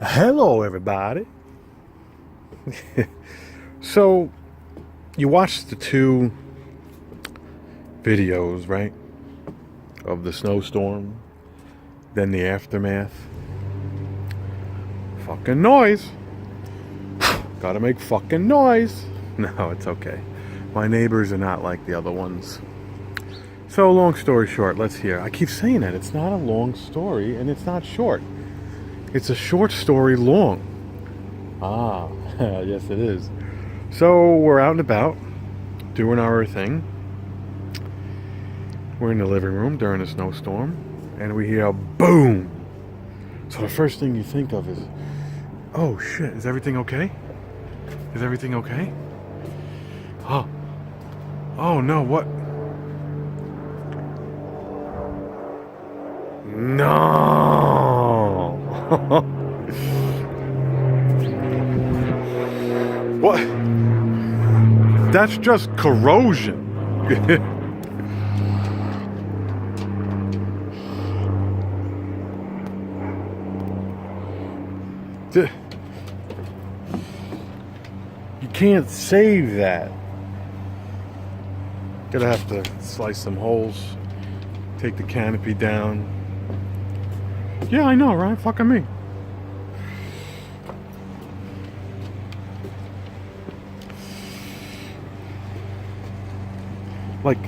Hello, everybody. So, you watched the two videos, right? Of the snowstorm, then the aftermath. Fucking noise. Gotta make fucking noise. No, it's okay. My neighbors are not like the other ones. So, long story short, let's hear. I keep saying that. It's not a long story, and it's not short. It's a short story long. Ah, yes it is. So we're out and about, doing our thing. We're in the living room during a snowstorm, and we hear a boom. So the first thing you think of is, oh shit, is everything okay? Is everything okay? Oh, oh no, what? No! What? That's just corrosion. You can't save that. Gonna have to slice some holes, take the canopy down. Yeah, I know, right? Fucking me. Like,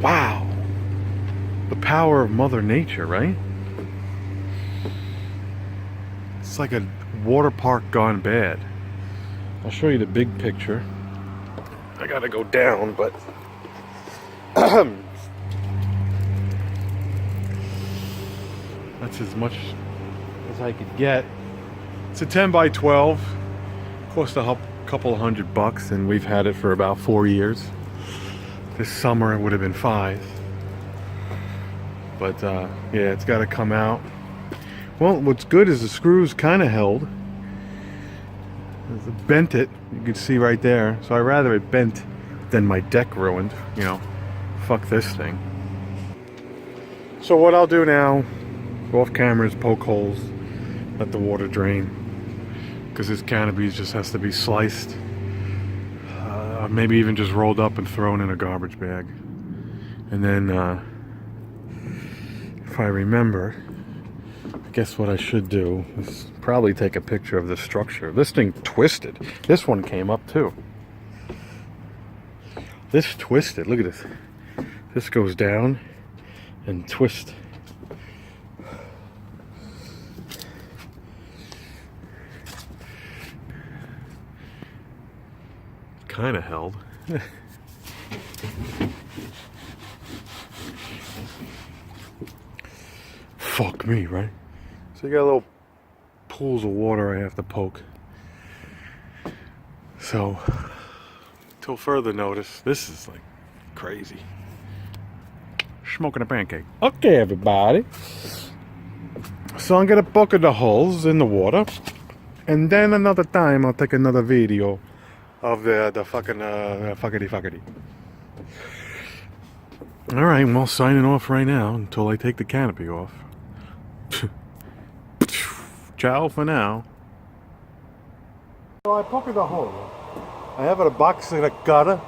wow. The power of Mother Nature, right? It's like a water park gone bad. I'll show you the big picture. I gotta go down, but that's as much as I could get. It's a 10 by 12. Cost a couple $100, and we've had it for about 4 years. This summer it would have been 5. But yeah, it's got to come out. Well, what's good is the screws kind of held. Bent it, you can see right there. So I'd rather it bent than my deck ruined. You know, fuck this thing. So what I'll do now, go off cameras, poke holes, let the water drain. Because this canopy just has to be sliced. Maybe even just rolled up and thrown in a garbage bag. And then, if I remember, I guess what I should do is probably take a picture of the structure. This thing twisted. This one came up too. This twisted. Look at this. This goes down and twists. Kind of held. Fuck me, right? So you got little pools of water I have to poke. So, till further notice, this is like crazy. Smoking a pancake. Okay, everybody. So I'm gonna poke the holes in the water, and then another time I'll take another video of the fucking fuckity. All right, well, signing off right now until I take the canopy off. Ciao for now. So I poked the hole. I have a box of a gutter,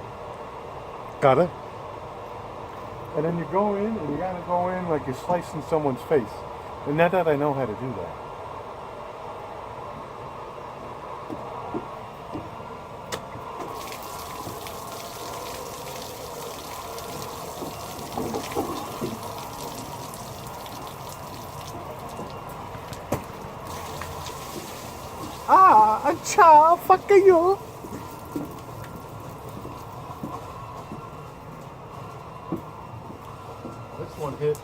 and then you go in, and you gotta go in like you're slicing someone's face. And not that I know how to do that. Ciao, fuck you. This one hit.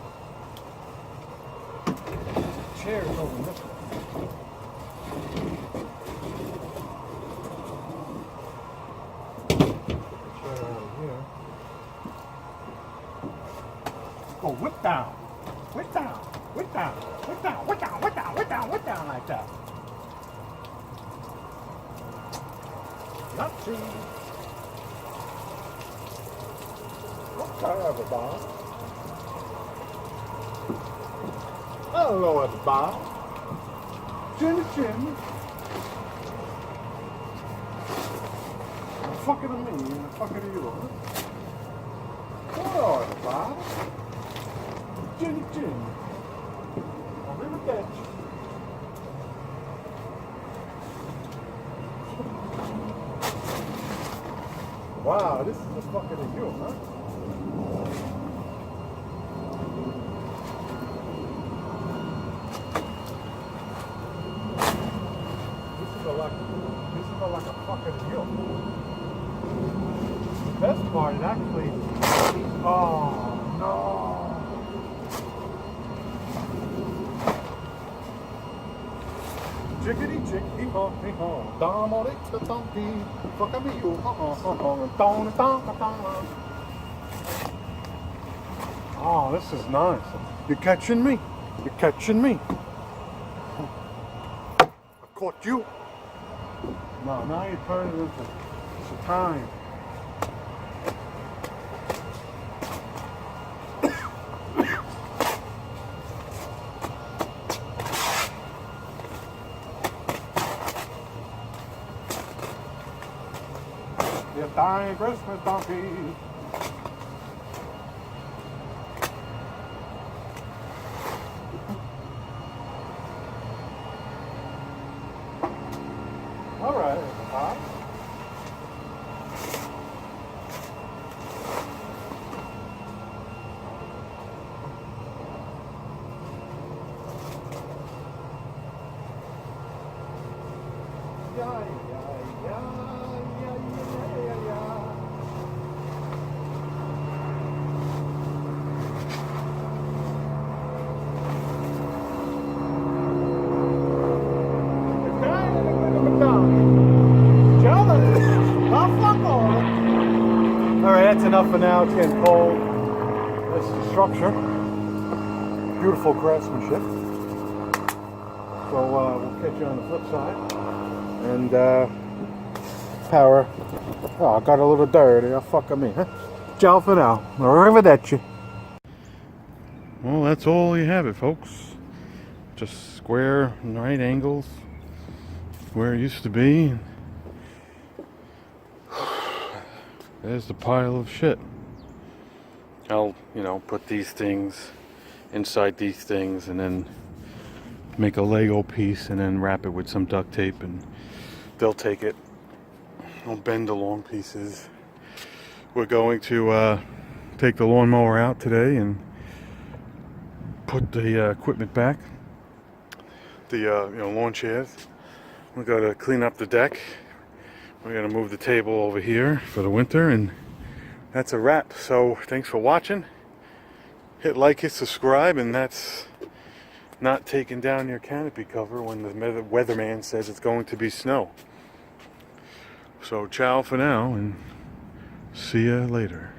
Chair's over this one. Chair out of here. Oh, whip down. Whip down. Whip down. Whip down. Whip down. Whip down. Whip down. Whip down like that. Nazi. Okay, everybody. Hello, everybody. Chin chin. I'm fucking to me and I'm fucking to you, huh? Alright, Bob. Chin chin. I'll leave it that. Wow, this is just fucking to you, huh? This is like a fucking hill. The best part is actually, oh no. Chickity chickity honk me honk, dom on it to donkey, fuck me you, oh, this is nice. You're catching me. You're catching me. I caught you. No, now you turn it into time. You're dying Christmas donkey. All right, huh? Yeah. Alright, that's enough for now. It's getting cold. This is the structure. Beautiful craftsmanship. So we'll catch you on the flip side. And power. Oh, I got a little dirty. Oh, fuck me, huh? Ciao for now. Arrivederci. Well, that's all you have it, folks. Just square and right angles. Where it used to be. There's the pile of shit. I'll, put these things inside these things and then make a Lego piece and then wrap it with some duct tape and they'll take it. I'll bend the long pieces. We're going to take the lawnmower out today and put the equipment back. The lawn chairs. We're going to clean up the deck. We're going to move the table over here for the winter, and that's a wrap. So thanks for watching. Hit like, hit subscribe, and that's not taking down your canopy cover when the weatherman says it's going to be snow. So ciao for now, and see ya later.